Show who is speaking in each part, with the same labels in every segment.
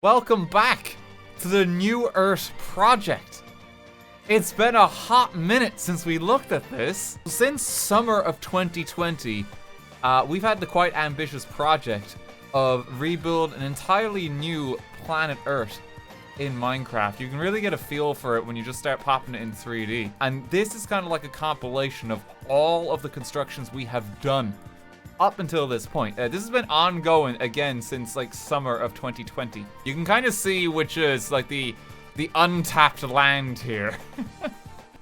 Speaker 1: Welcome back to the New Earth project. It's been a hot minute since we looked at this. Since summer of 2020, we've had the quite ambitious project of rebuild an entirely new planet Earth in Minecraft. You can really get a feel for it when you just start popping it in 3D. And this is kind of like a compilation of all of the constructions we have done up until this point. This has been ongoing again since like summer of 2020. You can kind of see which is like the untapped land here.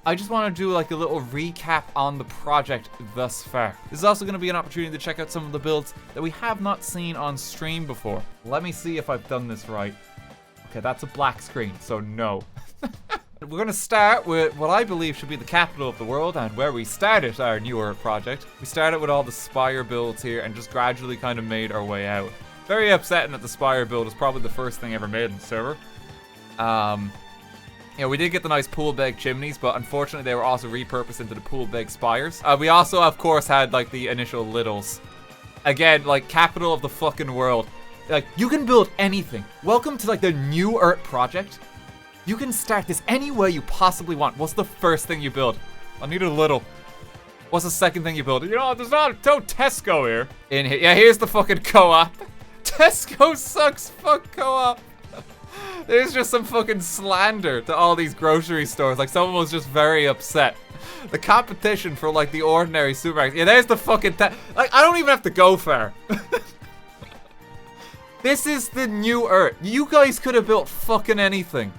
Speaker 1: I just want to do like a little recap on the project thus far. This is also going to be an opportunity to check out some of the builds that we have not seen on stream before. Let me see if I've done this right. Okay, that's a black screen, so no. We're going to start with what I believe should be the capital of the world and where we started our New Earth project. We started with all the spire builds here and just gradually kind of made our way out. Very upsetting that the spire build is probably the first thing ever made in the server. You know, we did get the nice pool bag chimneys, but unfortunately they were also repurposed into the pool bag spires. We also, of course, had like the initial littles. Again, like capital of the fucking world. Like, you can build anything. Welcome to like the New Earth project. You can start this any way you possibly want. What's the first thing you build? I need a little. What's the second thing you build? You know, there's no Tesco here. In here. Yeah, here's the fucking co-op. Tesco sucks. Fuck co-op. There's just some fucking slander to all these grocery stores. Like, someone was just very upset. The competition for, like, the ordinary supermarket. Yeah, there's the fucking... Like, I don't even have to go far. This is the New Earth. You guys could have built fucking anything.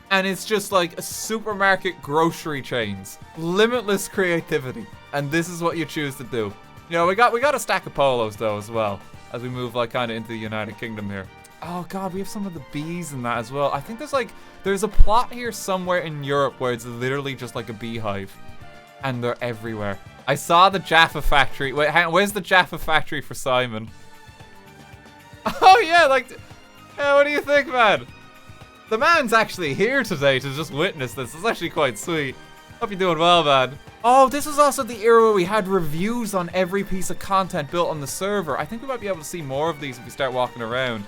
Speaker 1: And it's just like a supermarket grocery chains. Limitless creativity. And this is what you choose to do. You know, we got a stack of polos though as well. As we move like kind of into the United Kingdom here. Oh god, we have some of the bees in that as well. I think there's a plot here somewhere in Europe where it's literally just like a beehive. And they're everywhere. I saw the Jaffa factory. Wait, hang on, where's the Jaffa factory for Simon? Oh yeah, like, yeah, what do you think, man? The man's actually here today to just witness this. It's actually quite sweet. Hope you're doing well, man. Oh, this was also the era where we had reviews on every piece of content built on the server. I think we might be able to see more of these if we start walking around.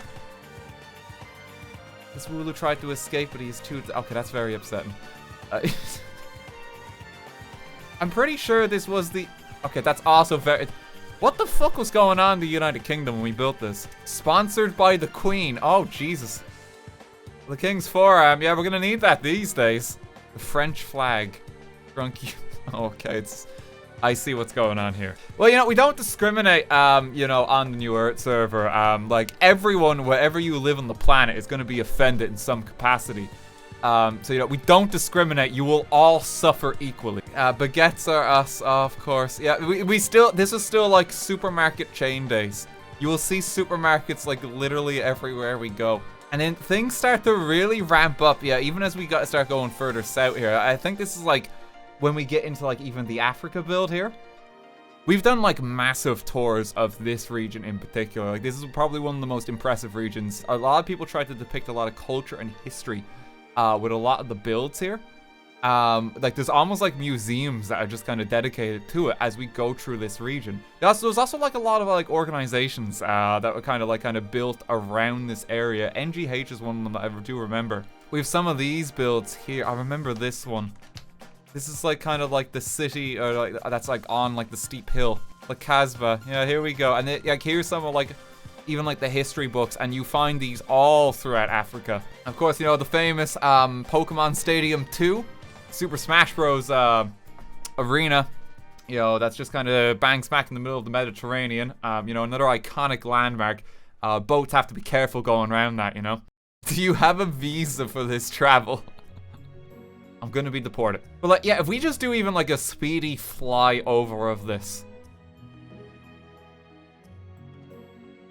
Speaker 1: This ruler tried to escape, but he's too... Okay, that's very upsetting. I'm pretty sure this was the... Okay, that's also very... What the fuck was going on in the United Kingdom when we built this? Sponsored by the Queen. Oh, Jesus. The King's Forearm. Yeah, we're gonna need that these days. The French flag. Drunk. Okay, I see what's going on here. Well, you know, we don't discriminate, you know, on the New Earth server. Like, everyone, wherever you live on the planet, is gonna be offended in some capacity. So, you know, we don't discriminate. You will all suffer equally. Baguettes are us, of course. Yeah, this is still, like, supermarket chain days. You will see supermarkets, like, literally everywhere we go. And then things start to really ramp up, yeah, even as we start going further south here. I think this is, like, when we get into, like, even the Africa build here. We've done, like, massive tours of this region in particular. Like, this is probably one of the most impressive regions. A lot of people try to depict a lot of culture and history with a lot of the builds here. Like, there's almost, like, museums that are just kind of dedicated to it as we go through this region. There's also, like, a lot of, like, organizations that were kind of built around this area. NGH is one of them that I do remember. We have some of these builds here. I remember this one. This is, like, kind of like the city, or, like, that's, like, on, like, the steep hill. The Casbah. Yeah, here we go. And, like, here's some of, like, even, like, the history books, and you find these all throughout Africa. Of course, you know, the famous Pokemon Stadium 2. Super Smash Bros. Arena, you know, that's just kind of bang smack in the middle of the Mediterranean. You know, another iconic landmark. Boats have to be careful going around that, you know. Do you have a visa for this travel? I'm gonna be deported. But like, yeah, if we just do even like a speedy flyover of this.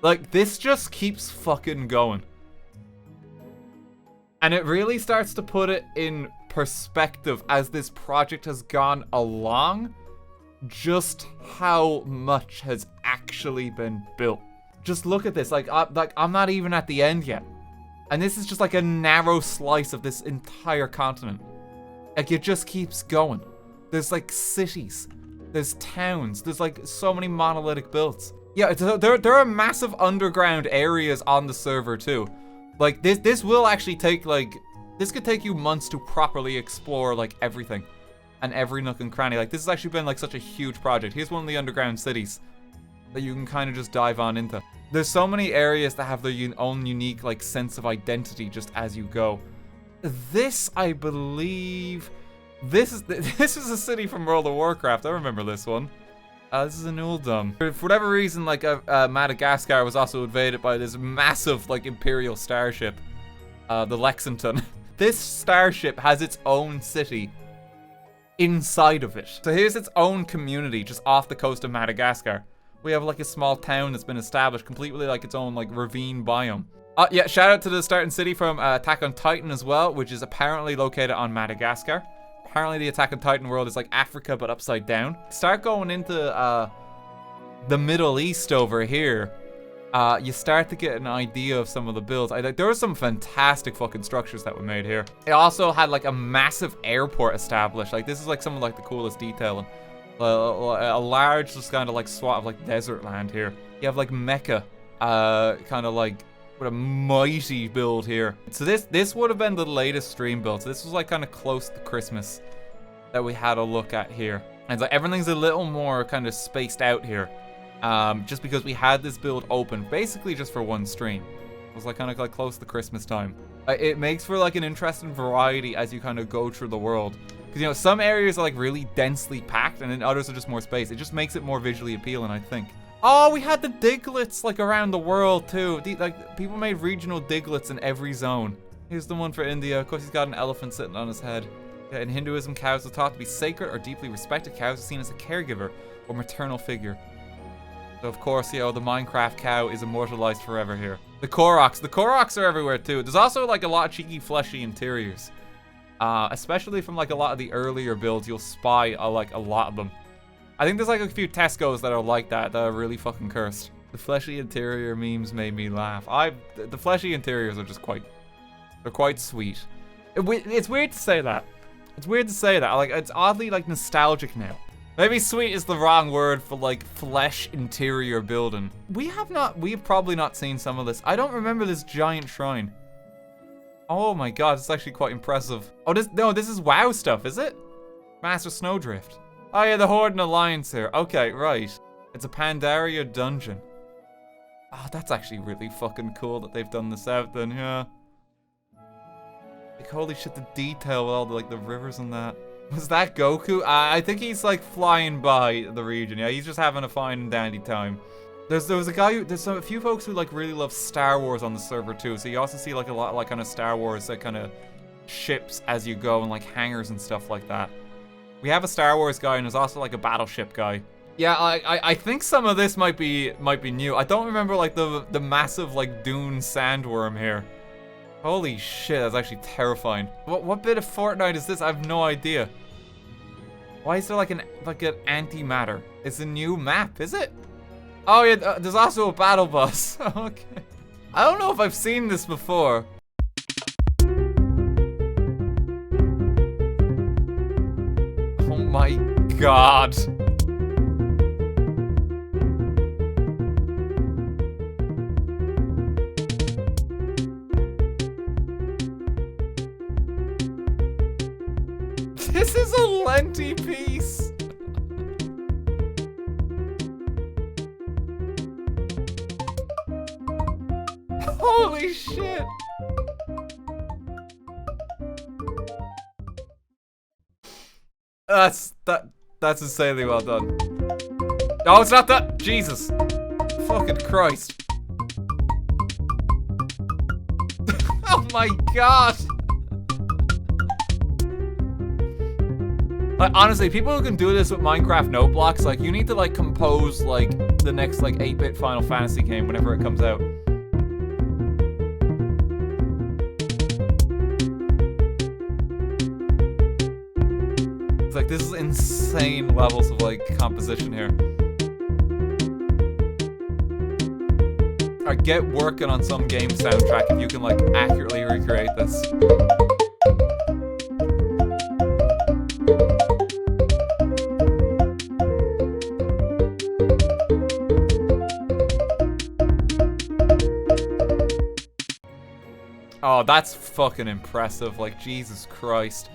Speaker 1: Like, this just keeps fucking going. And it really starts to put it in perspective as this project has gone along, just how much has actually been built. Just look at this, like I'm not even at the end yet, and this is just like a narrow slice of this entire continent. Like, it just keeps going. There's like cities, there's towns, there's like so many monolithic builds. Yeah, there are massive underground areas on the server too. Like, this will actually take, like, this could take you months to properly explore, like, everything. And every nook and cranny. Like, this has actually been, like, such a huge project. Here's one of the underground cities that you can kind of just dive on into. There's so many areas that have their own unique, like, sense of identity just as you go. This, I believe... This is a city from World of Warcraft. I remember this one. This is an Uldum. For whatever reason, like, Madagascar was also invaded by this massive, like, Imperial starship. The Lexington. This starship has its own city inside of it. So here's its own community just off the coast of Madagascar. We have, like, a small town that's been established, completely like its own, like, ravine biome. Yeah, shout out to the starting city from Attack on Titan as well, which is apparently located on Madagascar. Apparently the Attack on Titan world is like Africa, but upside down. Start going into the Middle East over here. You start to get an idea of some of the builds. There were some fantastic fucking structures that were made here. It also had like a massive airport established. Like, this is like some of like the coolest detailing. A large just kind of like swath of like desert land here. You have like Mecca, kind of like with a mighty build here. So this would have been the latest stream build. So this was like kind of close to Christmas that we had a look at here. And it's like everything's a little more kind of spaced out here. Just because we had this build open basically just for one stream. It was like kind of like close to Christmas time. It makes for like an interesting variety as you kind of go through the world. Because, you know, some areas are like really densely packed and then others are just more space. It just makes it more visually appealing, I think. Oh, we had the diglets like around the world too. Like, people made regional diglets in every zone. Here's the one for India. Of course, he's got an elephant sitting on his head. Yeah, in Hinduism, cows are thought to be sacred or deeply respected. Cows are seen as a caregiver or maternal figure. So, of course, you know, the Minecraft cow is immortalized forever here. The Koroks are everywhere too. There's also like a lot of cheeky, fleshy interiors. Especially from like a lot of the earlier builds, you'll spy like a lot of them. I think there's like a few Tesco's that are like that are really fucking cursed. The fleshy interior memes made me laugh. The fleshy interiors are just they're quite sweet. It's weird to say that. It's weird to say that. Like, it's oddly like nostalgic now. Maybe sweet is the wrong word for like flesh interior building. We've probably not seen some of this. I don't remember this giant shrine. Oh my god, it's actually quite impressive. Oh, this is WoW stuff, is it? Master Snowdrift. Oh yeah, the Horde and Alliance here. Okay, right. It's a Pandaria dungeon. Oh, that's actually really fucking cool that they've done this out then, yeah. Like, holy shit, the detail with all the, like, the rivers and that. Was that Goku? I think he's, like, flying by the region, yeah? He's just having a fine and dandy time. There's a few folks who, like, really love Star Wars on the server, too. So you also see, like, a lot of, like, kind of Star Wars, like, kind of ships as you go and, like, hangars and stuff like that. We have a Star Wars guy, and there's also like a battleship guy. Yeah, I think some of this might be new. I don't remember like the massive like dune sandworm here. Holy shit, that's actually terrifying. What bit of Fortnite is this? I have no idea. Why is there like an antimatter? It's a new map, is it? Oh yeah, there's also a battle bus. Okay. I don't know if I've seen this before. Oh my god. This is a lengthy piece. Holy shit. That's insanely well done. Oh, it's not that. Jesus. Fucking Christ. Oh my god. Like, honestly, people who can do this with Minecraft note blocks, like, you need to, like, compose, like, the next, like, 8-bit Final Fantasy game whenever it comes out. It's like, this is insane levels of, like, composition here. Alright, get working on some game soundtrack if you can, like, accurately recreate this. Oh, that's fucking impressive. Like, Jesus Christ.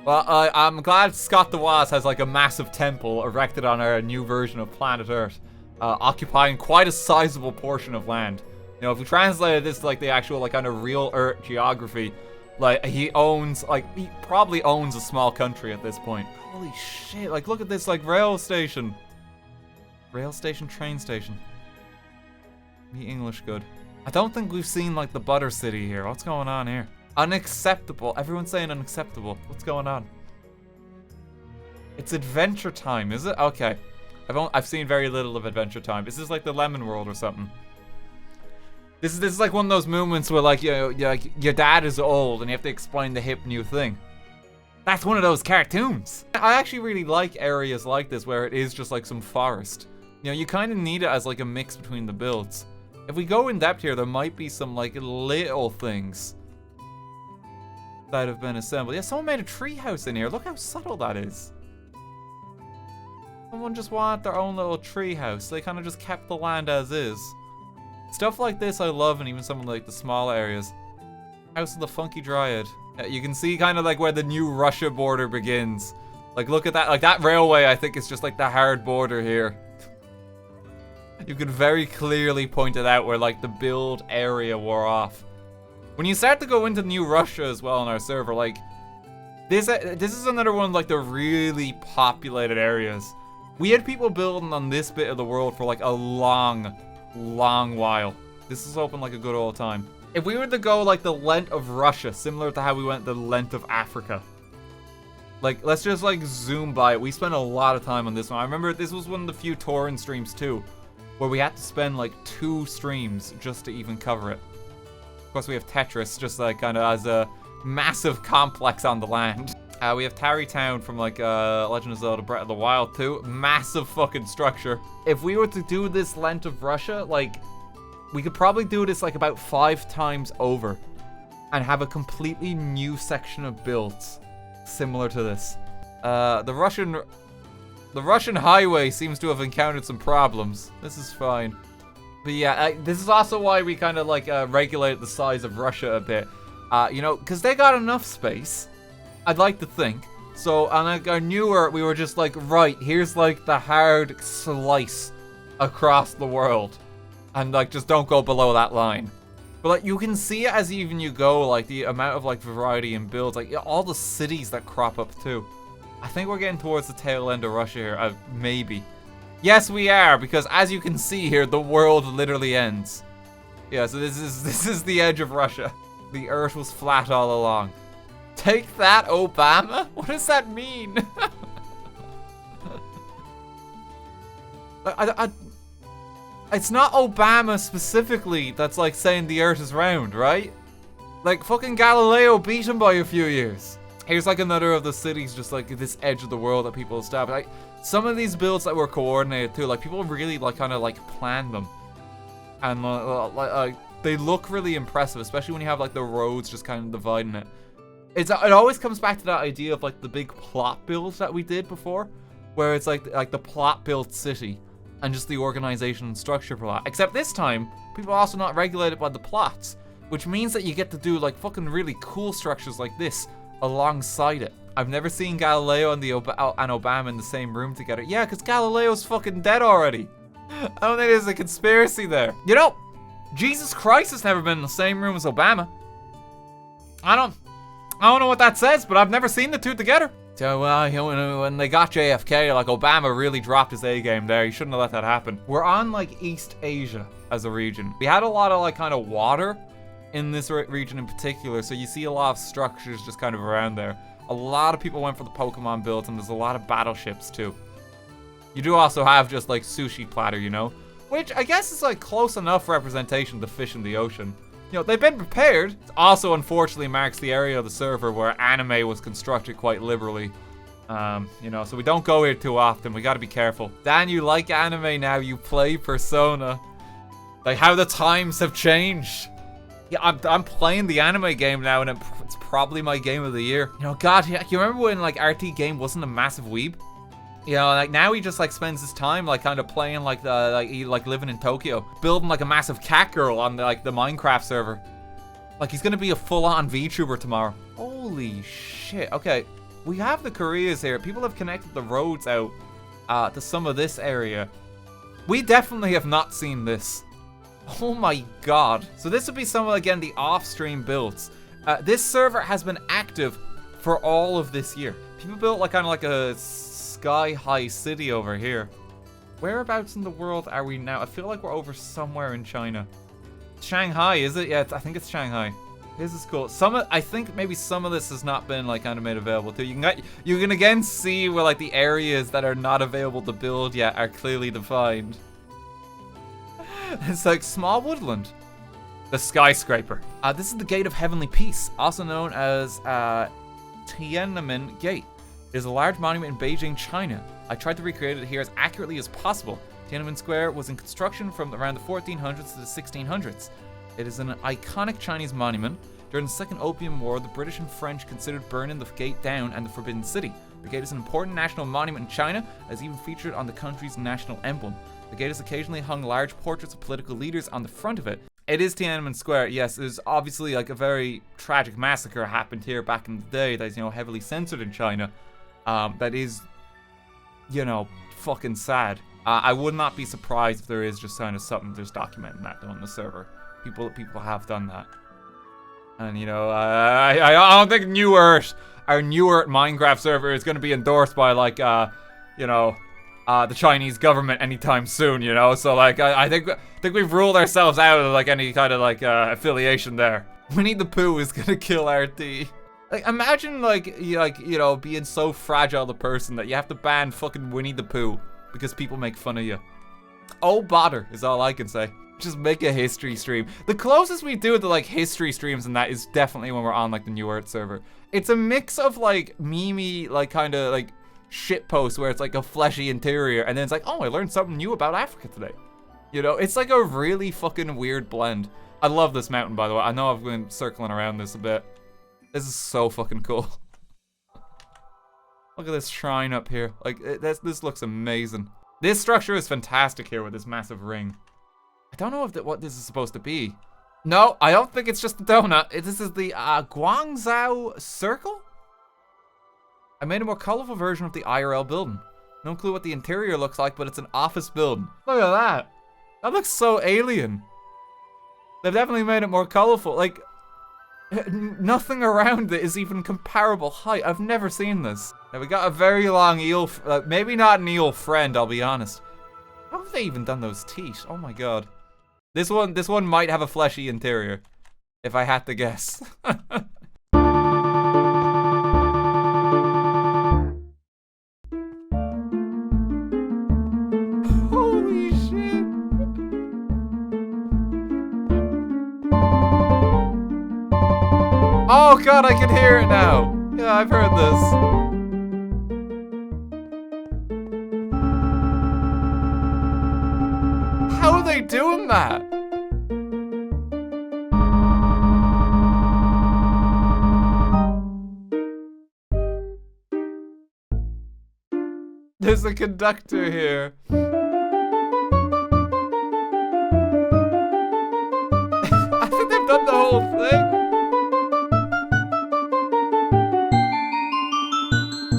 Speaker 1: Well, I'm glad Scott the Woz has like a massive temple erected on our new version of planet Earth, occupying quite a sizable portion of land. You know, if we translated this to like the actual like kind of real Earth geography, like he probably owns a small country at this point. Holy shit! Like, look at this like rail station, train station. Me English good. I don't think we've seen like the Butter City here. What's going on here? Unacceptable. Everyone's saying unacceptable. What's going on? It's Adventure Time, is it? Okay. I've seen very little of Adventure Time. Is this like the Lemon World or something? This is like one of those moments where like your dad is old and you have to explain the hip new thing. That's one of those cartoons. I actually really like areas like this where it is just like some forest. You know, you kind of need it as like a mix between the builds. If we go in depth here, there might be some like little things that have been assembled. Yeah, someone made a treehouse in here. Look how subtle that is. Someone just wanted their own little treehouse. They kind of just kept the land as is. Stuff like this I love, and even some of like the small areas. House of the Funky Dryad. You can see kind of like where the new Russia border begins. Like, look at that. Like, that railway, I think, is just like the hard border here. You can very clearly point it out where like the build area wore off. When you start to go into New Russia as well on our server, like this is another one of like the really populated areas. We had people building on this bit of the world for like a long while. This is open like a good old time. If we were to go like the length of Russia, similar to how we went the length of Africa, like let's just like zoom by it. We spent a lot of time on this one. I remember this was one of the few touring streams too, where we had to spend like 2 streams just to even cover it. Of course, we have Tetris, just like kind of as a massive complex on the land. We have Tarry Town from like Legend of Zelda Breath of the Wild too. Massive fucking structure. If we were to do this length of Russia, like, we could probably do this like about 5 times over and have a completely new section of builds similar to this. The Russian highway seems to have encountered some problems. This is fine. But yeah, this is also why we kind of like regulate the size of Russia a bit. You know, because they got enough space, I'd like to think. So on like our newer, we were just like, right, here's like the hard slice across the world. And like, just don't go below that line. But like, you can see it as even you go, like the amount of like variety in builds, like all the cities that crop up too. I think we're getting towards the tail end of Russia here, maybe. Yes, we are, because as you can see here, the world literally ends. Yeah, so this is the edge of Russia. The Earth was flat all along. Take that, Obama? What does that mean? It's not Obama specifically that's like saying the Earth is round, right? Like fucking Galileo beat him by a few years. Here's like another of the cities just like this edge of the world that people established. Like some of these builds that were coordinated too, like people really like kind of like planned them. And they look really impressive, especially when you have like the roads just kind of dividing it. It always comes back to that idea of like the big plot builds that we did before, where it's like the plot built city and just the organization and structure for that. Except this time, people are also not regulated by the plots, which means that you get to do like fucking really cool structures like this alongside it. I've never seen Galileo and Obama in the same room together. Yeah, because Galileo's fucking dead already. I don't think there's a conspiracy there. You know, Jesus Christ has never been in the same room as Obama. I don't know what that says, but I've never seen the two together. So, when they got JFK, like, Obama really dropped his A-game there. He shouldn't have let that happen. We're on, like, East Asia as a region. We had a lot of, like, kind of water in this region in particular, so you see a lot of structures just kind of around there. A lot of people went for the Pokemon builds, and there's a lot of battleships, too. You do also have just, like, sushi platter, you know? Which, I guess, is, like, close enough representation to fish in the ocean. You know, they've been prepared. It also, unfortunately, marks the area of the server where anime was constructed quite liberally. You know, so we don't go here too often. We gotta be careful. Dan, you like anime now. You play Persona. Like, how the times have changed. Yeah, I'm playing the anime game now, and it's probably my game of the year. You know, God, you remember when, like, RTGame wasn't a massive weeb? You know, like, now he just, like, spends his time, like, kind of playing, like, living in Tokyo. Building, like, a massive cat girl on, the Minecraft server. Like, he's gonna be a full-on VTuber tomorrow. Holy shit. Okay, we have the Koreas here. People have connected the roads out to some of this area. We definitely have not seen this. Oh my god. So this would be some of, again, the off-stream builds. This server has been active for all of this year. People built like kind of like a sky-high city over here. Whereabouts in the world are we now? I feel like we're over somewhere in China. Shanghai, is it? Yeah, I think it's Shanghai. This is cool. I think maybe some of this has not been like kind of made available too. You can again see where like the areas that are not available to build yet are clearly defined. It's like small woodland. The skyscraper. This is the Gate of Heavenly Peace, also known as Tiananmen Gate. It is a large monument in Beijing, China. I tried to recreate it here as accurately as possible. Tiananmen Square was in construction from around the 1400s to the 1600s. It is an iconic Chinese monument. During the Second Opium War, the British and French considered burning the gate down and the Forbidden City. The gate is an important national monument in China, as even featured on the country's national emblem. The gate has occasionally hung large portraits of political leaders on the front of it. It is Tiananmen Square, yes. There's obviously like a very tragic massacre happened here back in the day that is, you know, heavily censored in China. That is, you know, fucking sad. I would not be surprised if there is just kind of something just documenting that on the server. People have done that. And, you know, I don't think our New Earth Minecraft server is going to be endorsed by, like, you know, the Chinese government anytime soon, you know? So, like, I think we've ruled ourselves out of, like, any kind of, like, affiliation there. Winnie the Pooh is going to kill RT. Like, imagine, like, you know, being so fragile a person that you have to ban fucking Winnie the Pooh because people make fun of you. Oh, bother is all I can say. Just make a history stream. The closest we do to, like, history streams and that is definitely when we're on, like, the New Earth server. It's a mix of, like, memey, like, kind of, like, shit posts where it's, like, a fleshy interior and then it's like, oh, I learned something new about Africa today. You know, it's, like, a really fucking weird blend. I love this mountain, by the way. I know I've been circling around this a bit. This is so fucking cool. Look at this shrine up here. Like, this looks amazing. This structure is fantastic here with this massive ring. I don't know what this is supposed to be. No, I don't think it's just a donut. This is the Guangzhou Circle? I made a more colorful version of the IRL building. No clue what the interior looks like, but it's an office building. Look at that. That looks so alien. They've definitely made it more colorful. Like, nothing around it is even comparable height. I've never seen this. Now we got a very long eel, maybe not an eel friend, I'll be honest. How have they even done those teeth? Oh my god. This one might have a fleshy interior, if I had to guess. Holy shit. Oh god, I can hear it now. Yeah, I've heard this. How are they doing that? There's a conductor here. I think they've done the whole thing.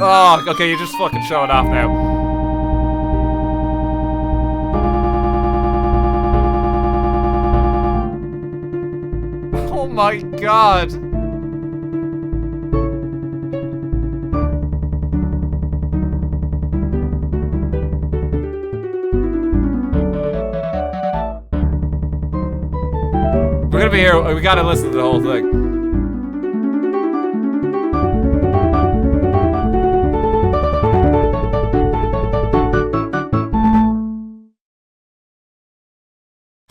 Speaker 1: Oh, okay, you're just fucking showing off now. Oh my god. We're gonna be here, we gotta listen to the whole thing.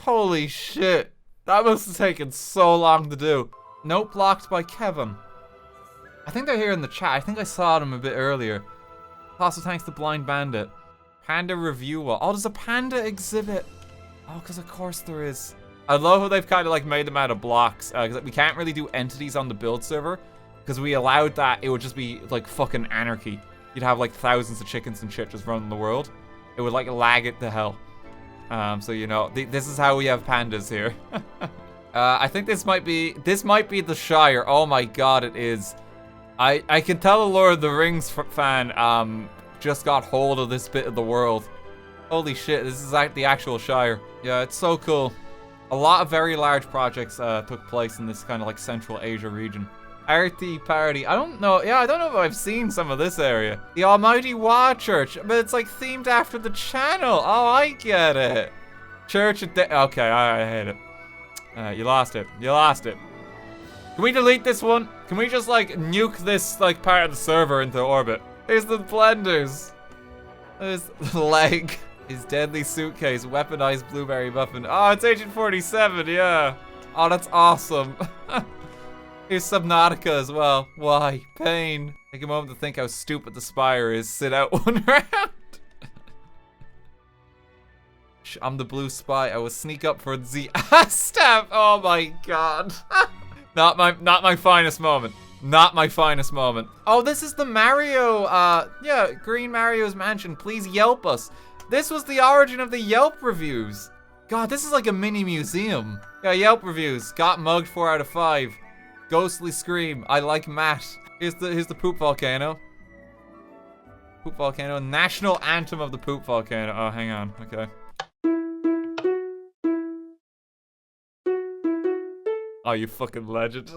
Speaker 1: Holy shit. That must have taken so long to do. Note blocked by Kevin. I think they're here in the chat. I think I saw them a bit earlier. Also thanks to Blind Bandit. Panda review wall. Oh, there's a panda exhibit. Oh, because of course there is. I love how they've kind of like made them out of blocks. Because we can't really do entities on the build server. Because we allowed that, it would just be like fucking anarchy. You'd have like thousands of chickens and shit just running the world. It would like lag it to hell. So, you know, this is how we have pandas here. I think this might be the Shire. Oh my god, it is. I can tell a Lord of the Rings fan just got hold of this bit of the world. Holy shit, this is like the actual Shire. Yeah, it's so cool. A lot of very large projects took place in this kind of like Central Asia region. RT party. I don't know. Yeah, I don't know if I've seen some of this area. The Almighty Wa Church, but it's like themed after the channel. Oh, I get it. Church of okay, I hate it. You lost it. You lost it. Can we delete this one? Can we just like nuke this like part of the server into orbit? Here's the blenders. There's the leg. His deadly suitcase, weaponized blueberry muffin. Oh, it's Agent 47, yeah. Oh, that's awesome. Here's Subnautica as well. Why? Pain. Take a moment to think how stupid the Spire is. Sit out one round. I'm the blue spy. I will sneak up for the stab. Oh my god. Not my finest moment. Not my finest moment. Oh, this is the Mario, yeah, Green Mario's Mansion. Please Yelp us. This was the origin of the Yelp reviews. God, this is like a mini museum. Yeah, Yelp reviews. Got mugged 4 out of 5. Ghostly scream. I like Matt. Here's the poop volcano. Poop volcano. National anthem of the poop volcano. Oh, hang on. Okay. Oh, you fucking legend.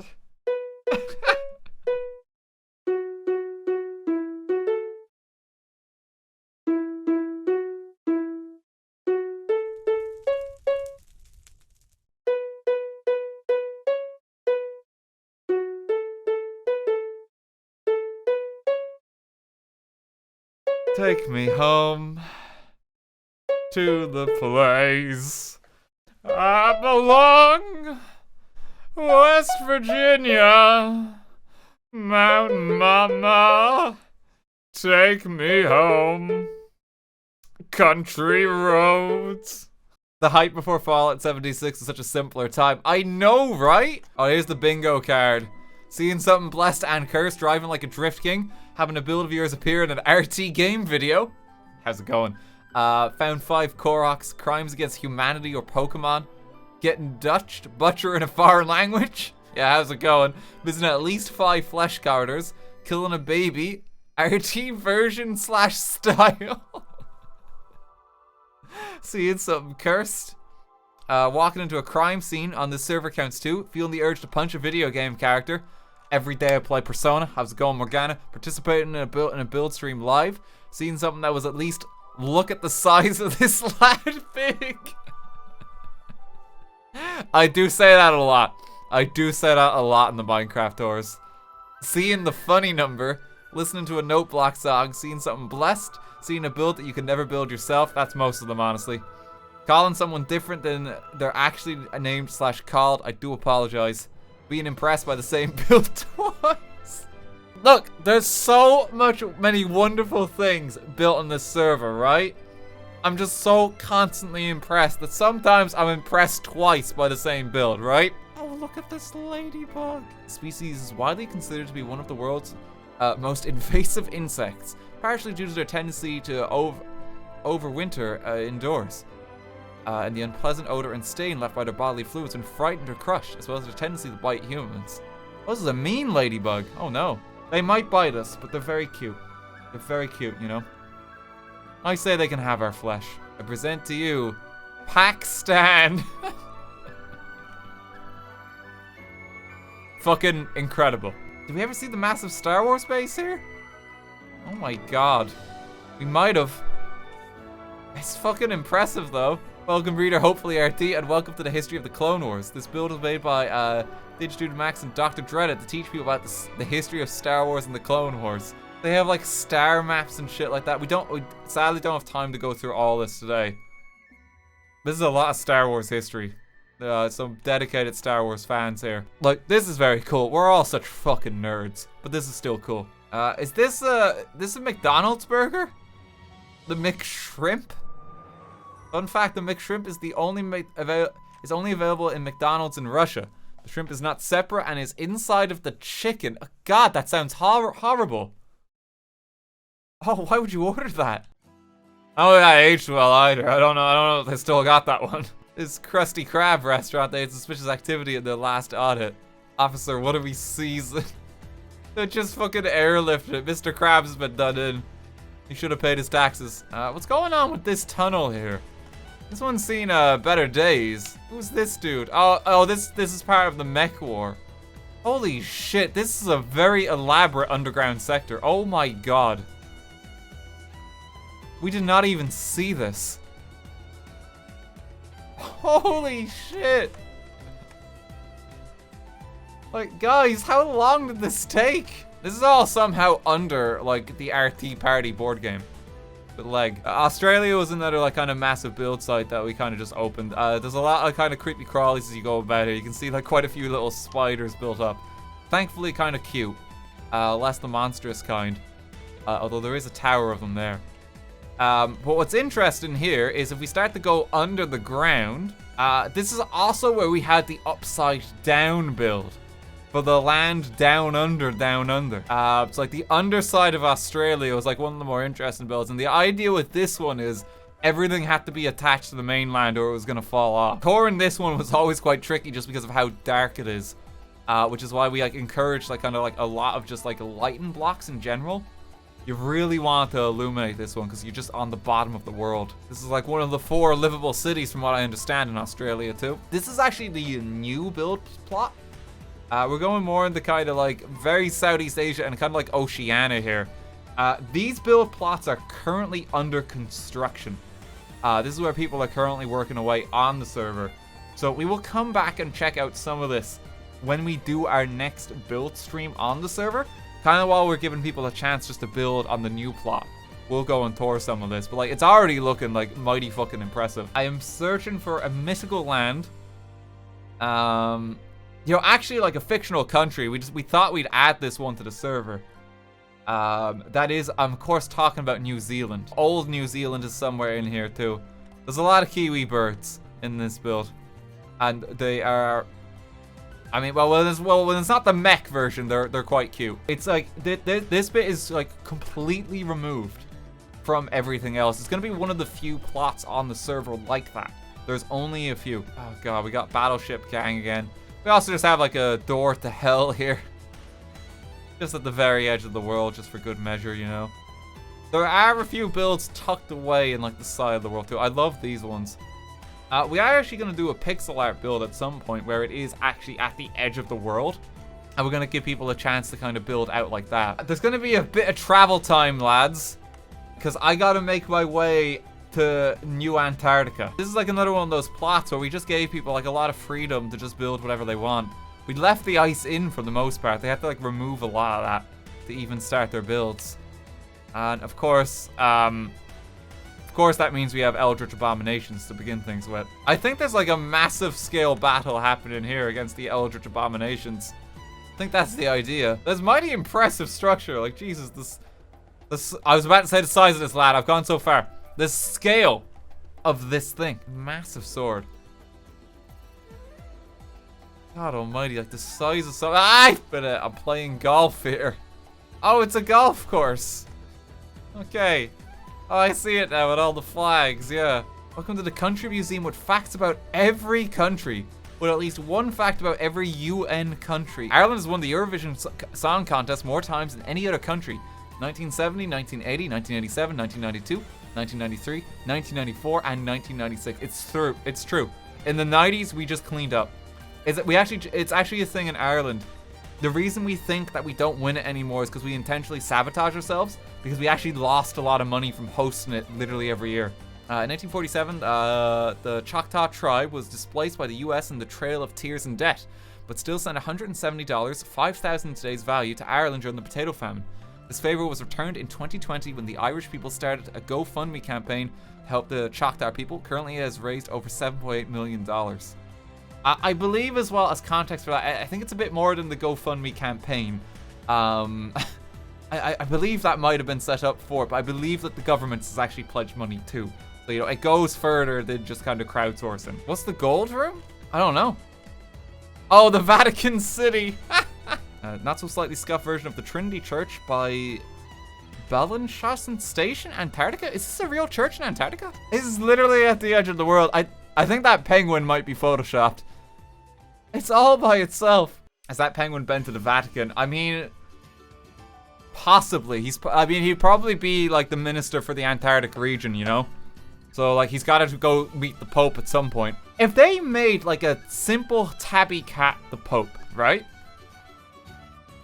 Speaker 1: Take me home to the place I belong. West Virginia, Mountain Mama, take me home. Country roads. The hype before Fallout 76 is such a simpler time. I know, right? Oh, here's the bingo card. Seeing something blessed and cursed, driving like a Drift King, having a build of yours appear in an RTGame video. How's it going? Found 5 Koroks, crimes against humanity or Pokemon. Getting Dutched, butcher in a foreign language. Yeah, how's it going? Visiting at least 5 flesh corridors. Killing a baby. RT version / style. Seeing something cursed. Walking into a crime scene on the server counts 2. Feeling the urge to punch a video game character. Every day I play Persona. How's it going, Morgana? Participating in a build stream live. Seeing something that was at least look at the size of this lad big. I do say that a lot. I do say that a lot in the Minecraft tours. Seeing the funny number, listening to a note block song, seeing something blessed, seeing a build that you can never build yourself. That's most of them, honestly. Calling someone different than they're actually named / called. I do apologize. Being impressed by the same build twice. Look, there's so many wonderful things built on this server, right? I'm just so constantly impressed that sometimes I'm impressed twice by the same build, right? Oh, look at this ladybug. The species is widely considered to be one of the world's most invasive insects, partially due to their tendency to overwinter indoors. And the unpleasant odor and stain left by their bodily fluids when frightened or crushed, as well as their tendency to bite humans. Oh, this is a mean ladybug. Oh no. They might bite us, but they're very cute. They're very cute, you know? I say they can have our flesh. I present to you, Pakistan. Fucking incredible. Did we ever see the massive Star Wars base here? Oh my god. We might have. It's fucking impressive though. Welcome reader, hopefully RT, and welcome to the history of the Clone Wars. This build was made by Digitude Max and Dr. Dreaded to teach people about the history of Star Wars and the Clone Wars. They have like star maps and shit like that. We sadly don't have time to go through all this today. This is a lot of Star Wars history. Some dedicated Star Wars fans here. Like, this is very cool. We're all such fucking nerds, but this is still cool. Is this a McDonald's burger? The McShrimp? Fun fact, the McShrimp is only available in McDonald's in Russia. The shrimp is not separate and is inside of the chicken. Oh, God, that sounds horrible. Oh, why would you order that? I don't think that aged well either. I don't know if they still got that one. This Krusty Krab restaurant, they had suspicious activity in their last audit. Officer, what do we seize? They just fucking airlifted it. Mr. Krabs been done in. He should have paid his taxes. What's going on with this tunnel here? This one's seen better days. Who's this dude? Oh, this is part of the mech war. Holy shit, this is a very elaborate underground sector. Oh my god. We did not even see this. Holy shit. Like, guys, how long did this take? This is all somehow under, like, the RT Party board game. But, like, Australia was another, like, kind of massive build site that we kind of just opened. There's a lot of kind of creepy crawlies as you go about it. You can see, like, quite a few little spiders built up. Thankfully, kind of cute. Less the monstrous kind. Although there is a tower of them there. But what's interesting here is if we start to go under the ground, this is also where we had the upside down build. For the land down under, down under. It's like the underside of Australia was like one of the more interesting builds. And the idea with this one is everything had to be attached to the mainland or it was gonna fall off. Core in this one was always quite tricky just because of how dark it is. Which is why we like encouraged like kind of like a lot of just like lighting blocks in general. You really want to illuminate this one because you're just on the bottom of the world. This is like one of the 4 livable cities from what I understand in Australia too. This is actually the new build plot. We're going more into kind of like very Southeast Asia and kind of like Oceania here. These build plots are currently under construction. This is where people are currently working away on the server. So we will come back and check out some of this when we do our next build stream on the server. Kind of while we're giving people a chance just to build on the new plot. We'll go and tour some of this. But like, it's already looking like mighty fucking impressive. I am searching for a mythical land. You know, actually like a fictional country. We thought we'd add this one to the server. That is, I'm of course talking about New Zealand. Old New Zealand is somewhere in here too. There's a lot of kiwi birds in this build. And they are, I mean, well, when it's not the mech version, they're quite cute. It's like, this bit is like completely removed from everything else. It's gonna be one of the few plots on the server like that. There's only a few. Oh god, we got Battleship Gang again. We also just have like a door to hell here. Just at the very edge of the world, just for good measure, you know. There are a few builds tucked away in like the side of the world too. I love these ones. We are actually going to do a pixel art build at some point where it is actually at the edge of the world. And we're going to give people a chance to kind of build out like that. There's going to be a bit of travel time, lads. Because I got to make my way to New Antarctica. This is like another one of those plots where we just gave people like a lot of freedom to just build whatever they want. We left the ice in for the most part. They have to like remove a lot of that to even start their builds. And of course that means we have Eldritch Abominations to begin things with. I think there's like a massive scale battle happening here against the Eldritch Abominations. I think that's the idea. There's mighty impressive structure. Like, Jesus, this I was about to say the size of this lad. I've gone so far. The scale of this thing. Massive sword. God almighty, like the size of so. I'm playing golf here. Oh, it's a golf course. Okay. Oh, I see it now with all the flags, yeah. Welcome to the Country Museum with facts about every country. With at least one fact about every UN country. Ireland has won the Eurovision Song Contest more times than any other country. 1970, 1980, 1987, 1992, 1993, 1994, and 1996. It's true. In the 90s, we just cleaned up. It's actually a thing in Ireland. The reason we think that we don't win it anymore is because we intentionally sabotage ourselves, because we actually lost a lot of money from hosting it literally every year. In 1947, the Choctaw tribe was displaced by the US in the Trail of Tears and Debt, but still sent $170, 5,000 in today's value, to Ireland during the potato famine. This favor was returned in 2020 when the Irish people started a GoFundMe campaign to help the Choctaw people. Currently it has raised over $7.8 million. I believe, as well as context for that, I think it's a bit more than the GoFundMe campaign. I believe that might have been set up for it, but I believe that the government has actually pledged money too. So, you know, it goes further than just kind of crowdsourcing. What's the gold room? I don't know. Oh, the Vatican City. Not so slightly scuffed version of the Trinity Church by Bellenshaussen Station, Antarctica. Is this a real church in Antarctica? This is literally at the edge of the world. I think that penguin might be photoshopped. It's all by itself. Has that penguin been to the Vatican? I mean, possibly. He'd probably be like the minister for the Antarctic region, you know? So like he's got to go meet the Pope at some point. If they made like a simple tabby cat the Pope, right?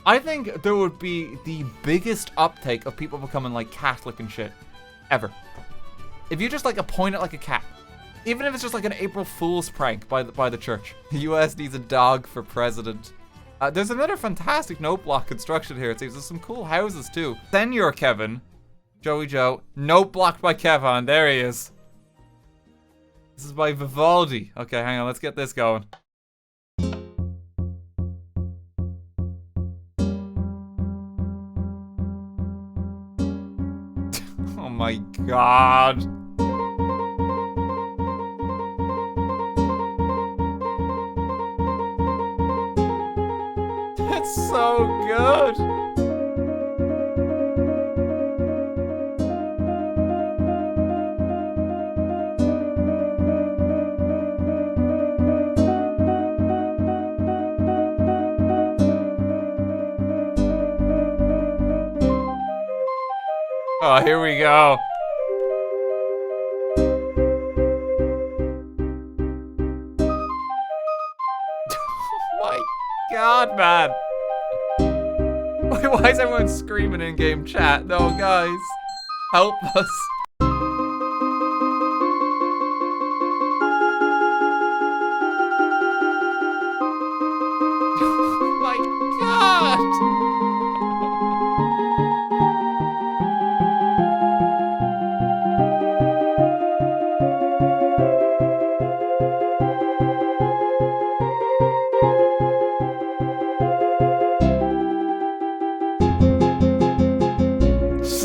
Speaker 1: I think there would be the biggest uptake of people becoming like Catholic and shit ever. If you just like appoint it like a cat. Even if it's just like an April Fool's prank by the church. The US needs a dog for president. There's another fantastic note block construction here. It seems there's some cool houses too. Senor Kevin, Joey Joe, note blocked by Kevin. There he is. This is by Vivaldi. Okay, hang on. Let's get this going. Oh my god. That's so good. Oh, here we go. Oh my god, man. Why is everyone screaming in game chat? No, guys. Help us. Oh my god.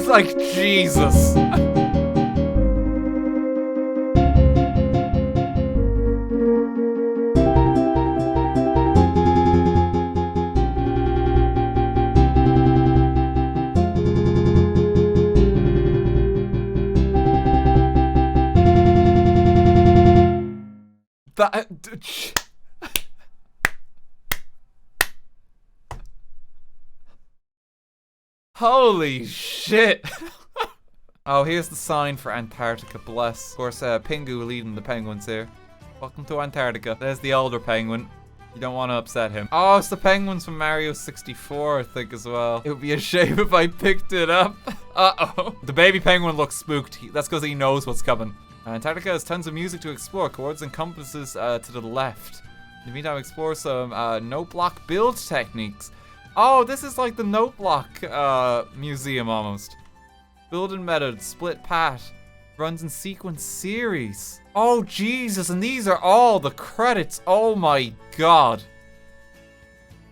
Speaker 1: Like Jesus. Holy shit. Oh, here's the sign for Antarctica, bless. Of course, Pingu leading the penguins here. Welcome to Antarctica. There's the older penguin. You don't want to upset him. Oh, it's the penguins from Mario 64, I think, as well. It would be a shame if I picked it up. Uh-oh. The baby penguin looks spooked. That's because he knows what's coming. Antarctica has tons of music to explore. Coordinates and compasses to the left. In the meantime, explore some note block build techniques. Oh, this is like the note block museum almost. Building method, split path, runs in sequence series. Oh Jesus, and these are all the credits. Oh my god.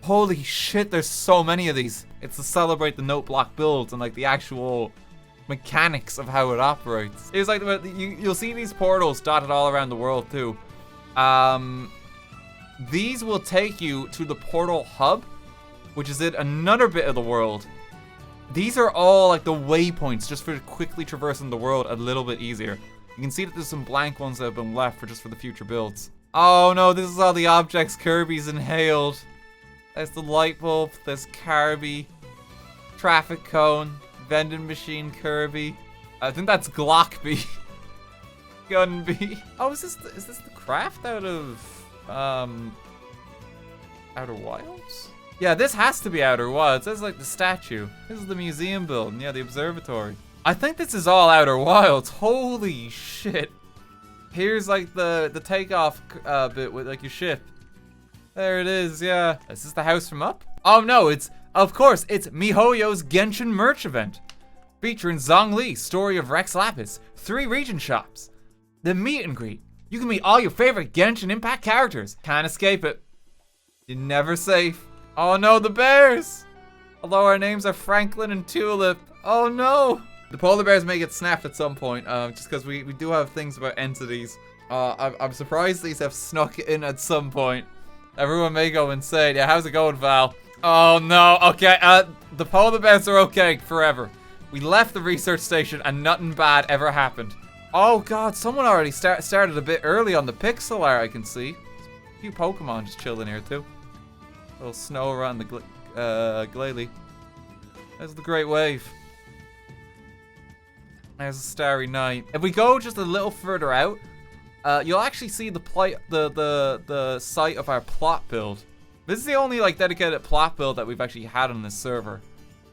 Speaker 1: Holy shit, there's so many of these. It's to celebrate the note block builds and like the actual mechanics of how it operates. It's like you'll see these portals dotted all around the world too. These will take you to the portal hub, which is in another bit of the world. These are all like the waypoints just for quickly traversing the world a little bit easier. You can see that there's some blank ones that have been left for just for the future builds. Oh no, this is all the objects Kirby's inhaled. There's the light bulb, there's Kirby, traffic cone, vending machine Kirby. I think that's Glockby. Gunby. Oh, is this the craft out of Outer Wilds? Yeah, this has to be Outer Wilds. This is like the statue. This is the museum building. Yeah, the observatory. I think this is all Outer Wilds. Holy shit. Here's like the takeoff bit with like your ship. There it is, yeah. Is this the house from Up? Oh no, of course, it's MiHoYo's Genshin merch event. Featuring Zhongli, Story of Rex Lapis, 3 region shops. The meet and greet. You can meet all your favorite Genshin Impact characters. Can't escape it. You're never safe. Oh no, the bears! Although our names are Franklin and Tulip. Oh no! The polar bears may get snapped at some point, just because we do have things about entities. I'm surprised these have snuck in at some point. Everyone may go insane. Yeah, how's it going, Val? Oh no, okay, the polar bears are okay forever. We left the research station and nothing bad ever happened. Oh god, someone already started a bit early on the pixel art, I can see. A few Pokemon just chilling here too. A little snow around the Glalie. There's the Great Wave. There's a Starry Night. If we go just a little further out, you'll actually see the site of our plot build. This is the only like dedicated plot build that we've actually had on this server.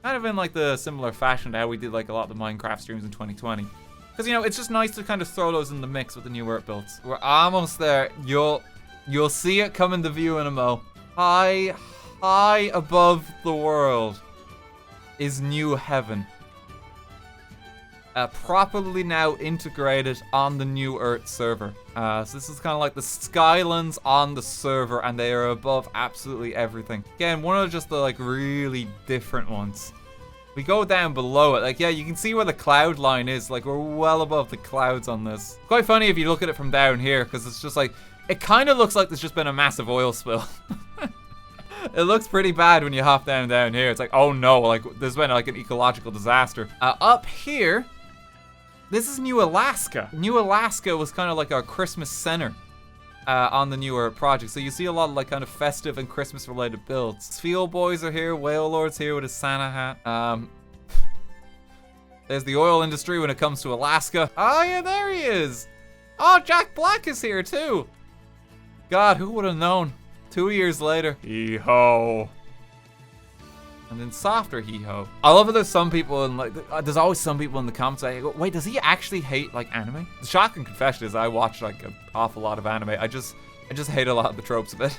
Speaker 1: Kind of in like the similar fashion to how we did like a lot of the Minecraft streams in 2020. Because, you know, it's just nice to kind of throw those in the mix with the new Earth builds. We're almost there. You'll see it come into view in a mo. High above the world is New Heaven. Properly now integrated on the New Earth server. So this is kind of like the Skylands on the server, and they are above absolutely everything. Again, one of just the like really different ones. We go down below it, like, yeah, you can see where the cloud line is. Like, we're well above the clouds on this. Quite funny if you look at it from down here, because it's just like, it kind of looks like there's just been a massive oil spill. It looks pretty bad when you hop down here. It's like, oh no, like, there's been like an ecological disaster. Up here, this is New Alaska. New Alaska was kind of like our Christmas center on the New Earth project. So you see a lot of like kind of festive and Christmas related builds. Field Boys are here. Whale Lord's here with his Santa hat. There's the oil industry when it comes to Alaska. Oh yeah, there he is. Oh, Jack Black is here too. God, who would have known? 2 years later. Hee-ho. And then softer hee-ho. I love that there's some people in like, there's always some people in the comments I go, wait, does he actually hate like anime? The shocking confession is I watch like an awful lot of anime. I just hate a lot of the tropes of it.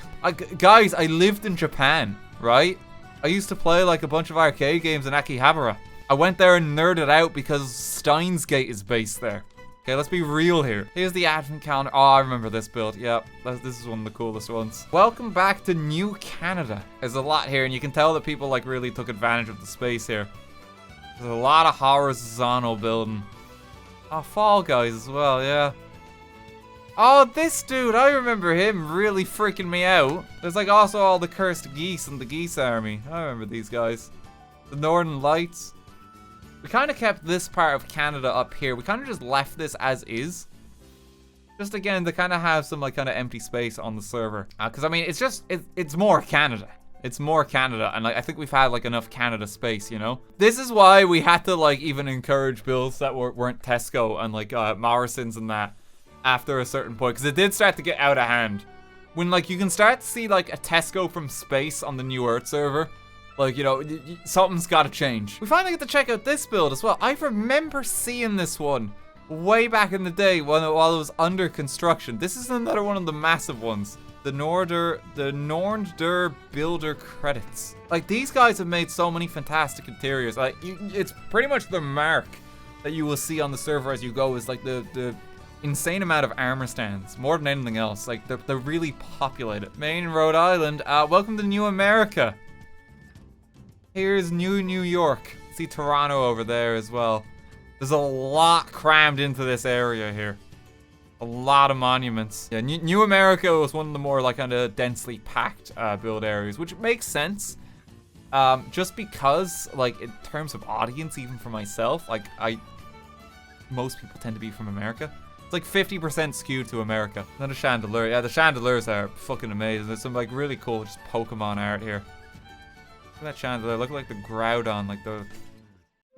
Speaker 1: Guys, I lived in Japan, right? I used to play like a bunch of arcade games in Akihabara. I went there and nerded out because Steins Gate is based there. Okay, let's be real here. Here's the advent calendar. Oh, I remember this build. Yep, this is one of the coolest ones. Welcome back to New Canada. There's a lot here, and you can tell that people like really took advantage of the space here. There's a lot of horizontal building. Oh, Fall Guys as well, yeah. Oh, this dude, I remember him really freaking me out. There's like also all the cursed geese and the geese army. I remember these guys. The Northern Lights. We kind of kept this part of Canada up here. We kind of just left this as is. Just again, to kind of have some like kind of empty space on the server. Because I mean, it's more Canada. It's more Canada. And like, I think we've had like enough Canada space, you know? This is why we had to like even encourage builds that weren't Tesco and like Morrison's and that after a certain point. Because it did start to get out of hand. When like you can start to see like a Tesco from space on the New Earth server. Like, you know, something's got to change. We finally get to check out this build as well. I remember seeing this one way back in the day while it was under construction. This is another one of the massive ones. The Nornder Builder credits. Like, these guys have made so many fantastic interiors. Like, it's pretty much the mark that you will see on the server as you go is like the insane amount of armor stands. More than anything else. Like, they're really populated. Maine, Rhode Island. Welcome to New America. Here's New York. See Toronto over there as well. There's a lot crammed into this area here. A lot of monuments. Yeah, New America was one of the more like kind of densely packed build areas, which makes sense. Just because like in terms of audience, even for myself, like most people tend to be from America. It's like 50% skewed to America. Another chandelier. Yeah, the chandeliers are fucking amazing. There's some like really cool just Pokemon art here. Look at that chandelier. Look like the Groudon, like the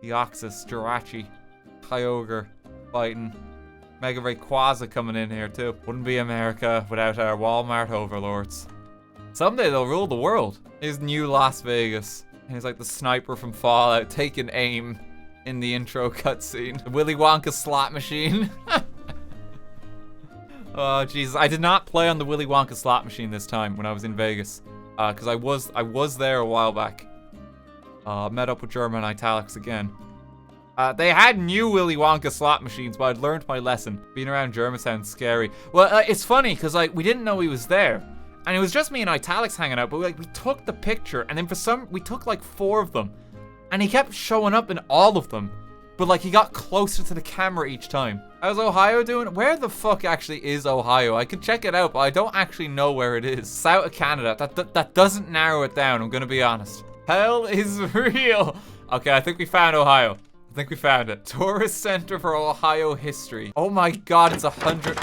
Speaker 1: Deoxys, Jirachi, Kyogre fighting. Mega Rayquaza coming in here too. Wouldn't be America without our Walmart overlords. Someday they'll rule the world. Here's New Las Vegas. He's like the sniper from Fallout taking aim in the intro cutscene. The Willy Wonka slot machine. Oh Jesus, I did not play on the Willy Wonka slot machine this time when I was in Vegas. Because I was there a while back. Met up with German Italics again. They had new Willy Wonka slot machines, but I'd learned my lesson. Being around German sounds scary. Well, it's funny, because like we didn't know he was there. And it was just me and Italics hanging out, but we took the picture, and then we took like 4 of them. And he kept showing up in all of them. But like he got closer to the camera each time. How's Ohio doing? Where the fuck actually is Ohio? I could check it out, but I don't actually know where it is. South of Canada. That doesn't narrow it down, I'm gonna be honest. Hell is real. Okay, I think we found Ohio. I think we found it. Tourist Center for Ohio History. Oh my god, it's 100.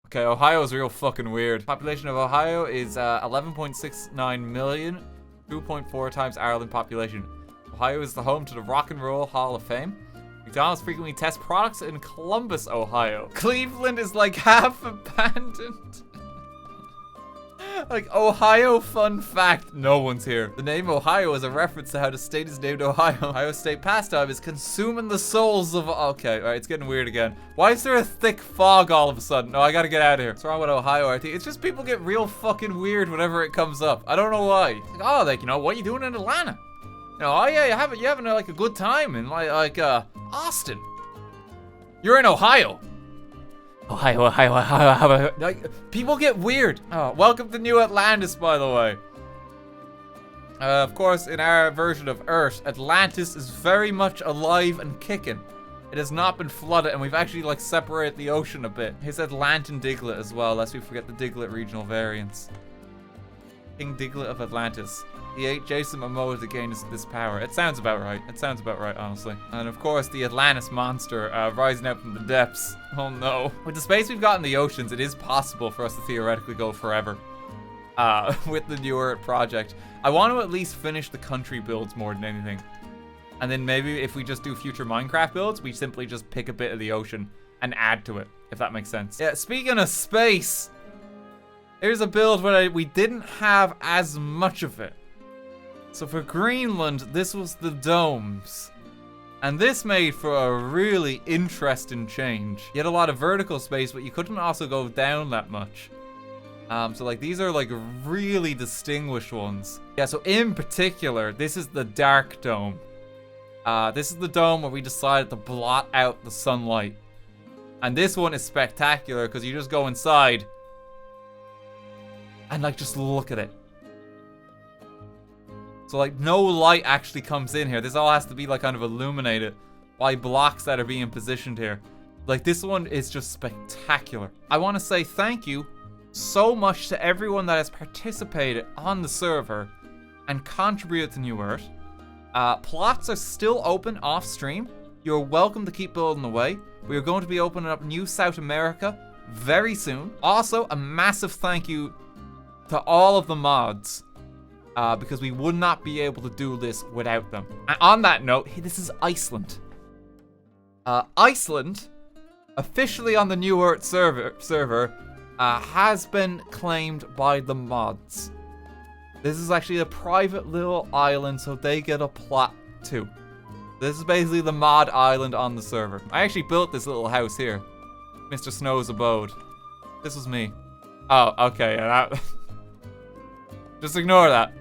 Speaker 1: Okay, Ohio is real fucking weird. Population of Ohio is 11.69 million, 2.4 times Ireland population. Ohio is the home to the Rock and Roll Hall of Fame. McDonald's frequently tests products in Columbus, Ohio. Cleveland is like half abandoned. Like, Ohio fun fact, no one's here. The name Ohio is a reference to how the state is named Ohio. Ohio state pastime is consuming the souls of... Okay, alright, it's getting weird again. Why is there a thick fog all of a sudden? No, I gotta get out of here. What's wrong with Ohio RT? It's just people get real fucking weird whenever it comes up. I don't know why. Like, oh, like, you know, what are you doing in Atlanta? You know, oh yeah, you're having like a good time in like Austin. You're in Ohio. Ohio. Like, people get weird. Oh, welcome to New Atlantis, by the way. Of course, in our version of Earth, Atlantis is very much alive and kicking. It has not been flooded, and we've actually, like, separated the ocean a bit. Here's Atlantan Diglett as well, lest we forget the Diglett regional variants. King Diglett of Atlantis. He ate Jason Momoa to gain this power. It sounds about right. It sounds about right, honestly. And of course, the Atlantis monster rising out from the depths. Oh no. With the space we've got in the oceans, it is possible for us to theoretically go forever. With the New Earth project. I want to at least finish the country builds more than anything. And then maybe if we just do future Minecraft builds, we simply just pick a bit of the ocean and add to it, if that makes sense. Yeah, speaking of space, here's a build where we didn't have as much of it. So for Greenland, this was the domes. And this made for a really interesting change. You had a lot of vertical space, but you couldn't also go down that much. So like these are like really distinguished ones. Yeah, so in particular, this is the dark dome. This is the dome where we decided to blot out the sunlight. And this one is spectacular because you just go inside and like just look at it. So like no light actually comes in here. This all has to be like kind of illuminated by blocks that are being positioned here. Like this one is just spectacular. I want to say thank you so much to everyone that has participated on the server and contributed to New Earth. Plots are still open off stream. You're welcome to keep building away. We are going to be opening up New South America very soon. Also, a massive thank you to all of the mods. Because we would not be able to do this without them. And on that note, this is Iceland. Iceland, officially on the New Earth server, has been claimed by the mods. This is actually a private little island, so they get a plot too. This is basically the mod island on the server. I actually built this little house here. Mr. Snow's abode. This was me. Oh, okay. Just ignore that.